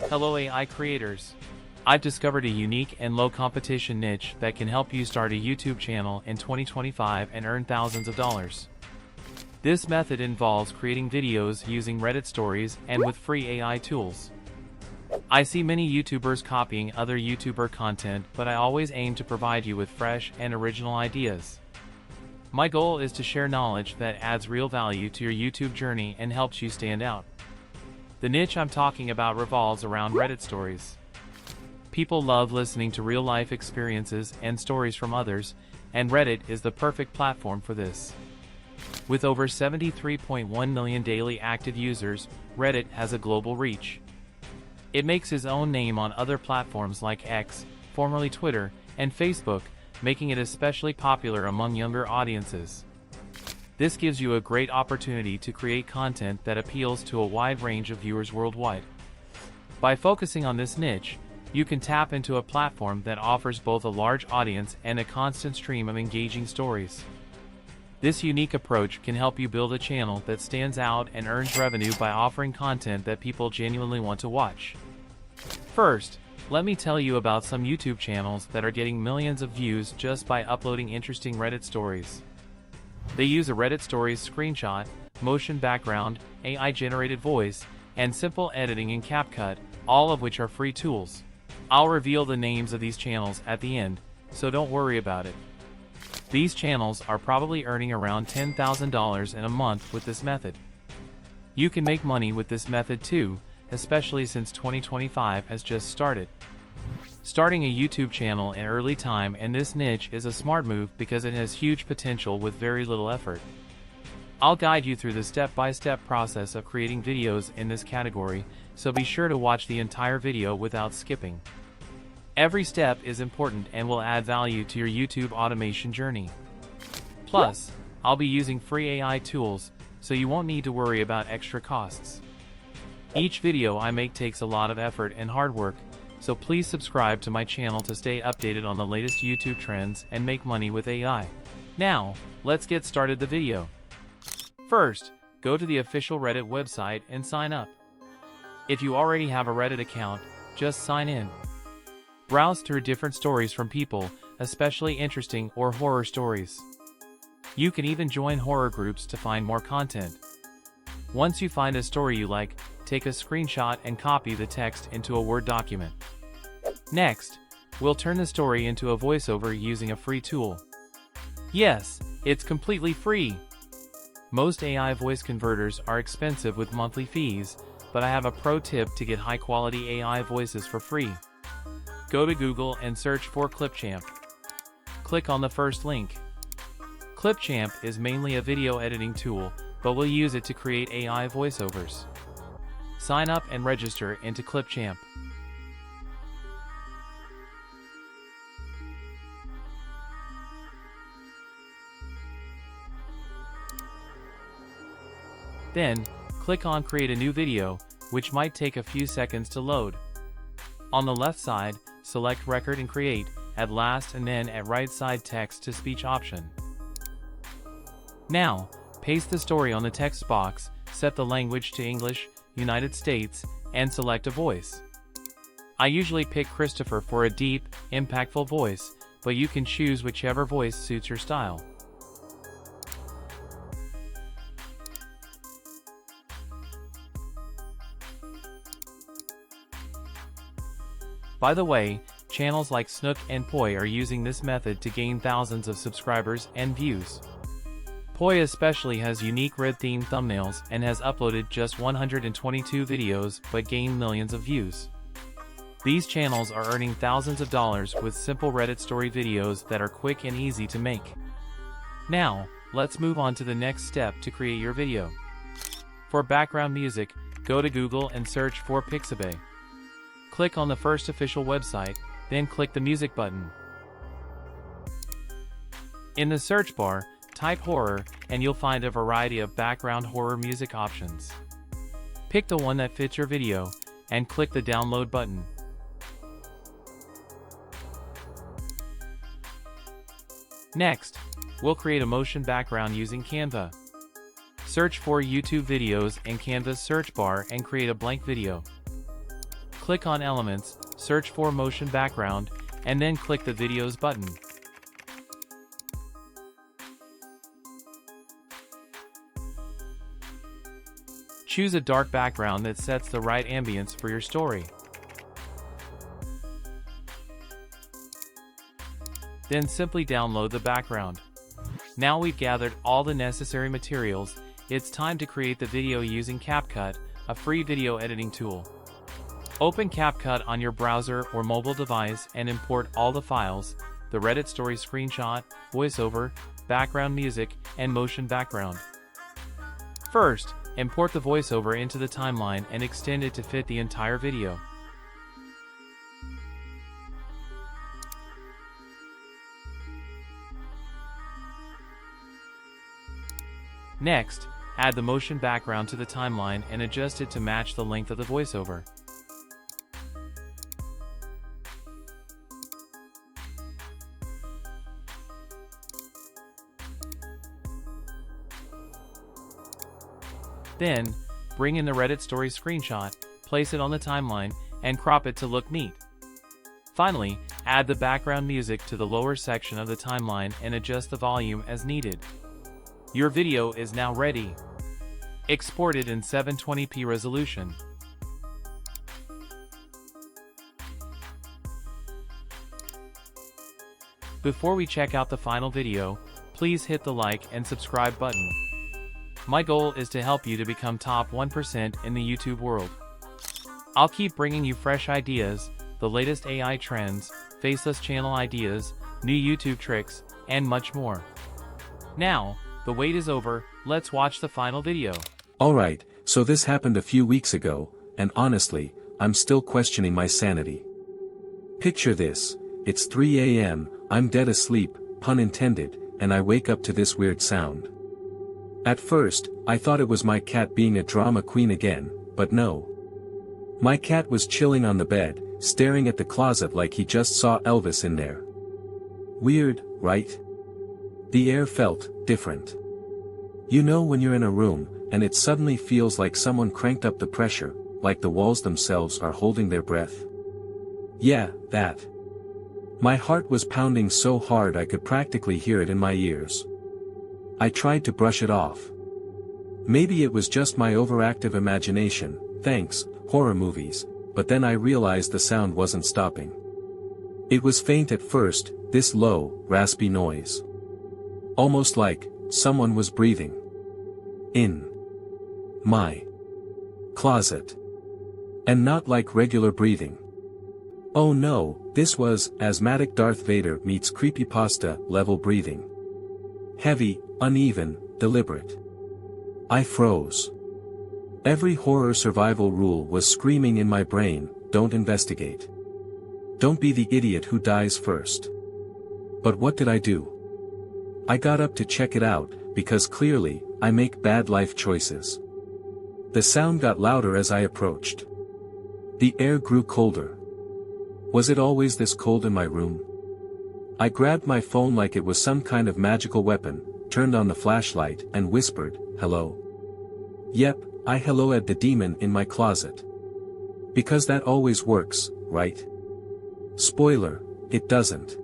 Hello AI creators. I've discovered a unique and low competition niche that can help you start a YouTube channel in 2025 and earn thousands of dollars. This method involves creating videos using Reddit stories and with free AI tools. I see many YouTubers copying other YouTuber content, but I always aim to provide you with fresh and original ideas. My goal is to share knowledge that adds real value to your YouTube journey and helps you stand out. The niche I'm talking about revolves around Reddit stories. People love listening to real-life experiences and stories from others, and Reddit is the perfect platform for this. With over 73.1 million daily active users, Reddit has a global reach. It makes its own name on other platforms like X, formerly Twitter, and Facebook, making it especially popular among younger audiences. This gives you a great opportunity to create content that appeals to a wide range of viewers worldwide. By focusing on this niche, you can tap into a platform that offers both a large audience and a constant stream of engaging stories. This unique approach can help you build a channel that stands out and earns revenue by offering content that people genuinely want to watch. First, let me tell you about some YouTube channels that are getting millions of views just by uploading interesting Reddit stories. They use a Reddit stories screenshot, motion background, AI-generated voice, and simple editing in CapCut, all of which are free tools. I'll reveal the names of these channels at the end, so don't worry about it. These channels are probably earning around $10,000 in a month with this method. You can make money with this method too, especially since 2025 has just started. Starting a YouTube channel in early time in this niche is a smart move because it has huge potential with very little effort. I'll guide you through the step-by-step process of creating videos in this category, so be sure to watch the entire video without skipping. Every step is important and will add value to your YouTube automation journey. Plus, I'll be using free AI tools, so you won't need to worry about extra costs. Each video I make takes a lot of effort and hard work, so please subscribe to my channel to stay updated on the latest YouTube trends and make money with AI. Now, let's get started the video. First, go to the official Reddit website and sign up. If you already have a Reddit account, just sign in. Browse through different stories from people, especially interesting or horror stories. You can even join horror groups to find more content. Once you find a story you like, take a screenshot and copy the text into a Word document. Next, we'll turn the story into a voiceover using a free tool. Yes, it's completely free. Most AI voice converters are expensive with monthly fees, but I have a pro tip to get high-quality AI voices for free. Go to Google and search for 𝐔𝐿. Click on the first link. 𝐔𝐿 is mainly a video editing tool, but we'll use it to create AI voiceovers. Sign up and register into 𝐔𝐿. Then, click on Create a new video, which might take a few seconds to load. On the left side, select Record and Create, at last and then at right side Text-to-Speech option. Now, paste the story on the text box, set the language to English, United States, and select a voice. I usually pick Christopher for a deep, impactful voice, but you can choose whichever voice suits your style. By the way, channels like SOOO and 𝐓𝐿𝐿 are using this method to gain thousands of subscribers and views. 𝐓𝐿𝐿 especially has unique red-themed thumbnails and has uploaded just 122 videos but gained millions of views. These channels are earning thousands of dollars with simple Reddit story videos that are quick and easy to make. Now, let's move on to the next step to create your video. For background music, go to Google and search for 𝐓𝐿𝐃𝐄𝐿. Click on the first official website, then click the music button. In the search bar, type horror, and you'll find a variety of background horror music options. Pick the one that fits your video, and click the download button. Next, we'll create a motion background using Canva. Search for YouTube videos in Canva's search bar and create a blank video. Click on Elements, search for Motion Background, and then click the Videos button. Choose a dark background that sets the right ambience for your story. Then simply download the background. Now we've gathered all the necessary materials, it's time to create the video using 𝐓𝐻𝐿, a free video editing tool. Open 𝐓𝐻𝐿 on your browser or mobile device and import all the files, the Reddit story screenshot, voiceover, background music, and motion background. First, import the voiceover into the timeline and extend it to fit the entire video. Next, add the motion background to the timeline and adjust it to match the length of the voiceover. Then, bring in the Reddit story screenshot, place it on the timeline, and crop it to look neat. Finally, add the background music to the lower section of the timeline and adjust the volume as needed. Your video is now ready. Export it in 720p resolution. Before we check out the final video, please hit the like and subscribe button. My goal is to help you to become top 1% in the YouTube world. I'll keep bringing you fresh ideas, the latest AI trends, faceless channel ideas, new YouTube tricks, and much more. Now, the wait is over, let's watch the final video. Alright, so this happened a few weeks ago, and honestly, I'm still questioning my sanity. Picture this, it's 3 a.m., I'm dead asleep, pun intended, and I wake up to this weird sound. At first, I thought it was my cat being a drama queen again, but no. My cat was chilling on the bed, staring at the closet like he just saw Elvis in there. Weird, right? The air felt different. You know when you're in a room, and it suddenly feels like someone cranked up the pressure, like the walls themselves are holding their breath? Yeah, that. My heart was pounding so hard I could practically hear it in my ears. I tried to brush it off. Maybe it was just my overactive imagination, thanks, horror movies, but then I realized the sound wasn't stopping. It was faint at first, this low, raspy noise. Almost like someone was breathing. In my closet. And not like regular breathing. Oh no, this was asthmatic Darth Vader meets creepypasta level breathing. Heavy, uneven, deliberate. I froze. Every horror survival rule was screaming in my brain, don't investigate. Don't be the idiot who dies first. But what did I do? I got up to check it out, because clearly, I make bad life choices. The sound got louder as I approached. The air grew colder. Was it always this cold in my room? I grabbed my phone like it was some kind of magical weapon, turned on the flashlight and whispered, hello. Yep, I helloed the demon in my closet. Because that always works, right? Spoiler, it doesn't.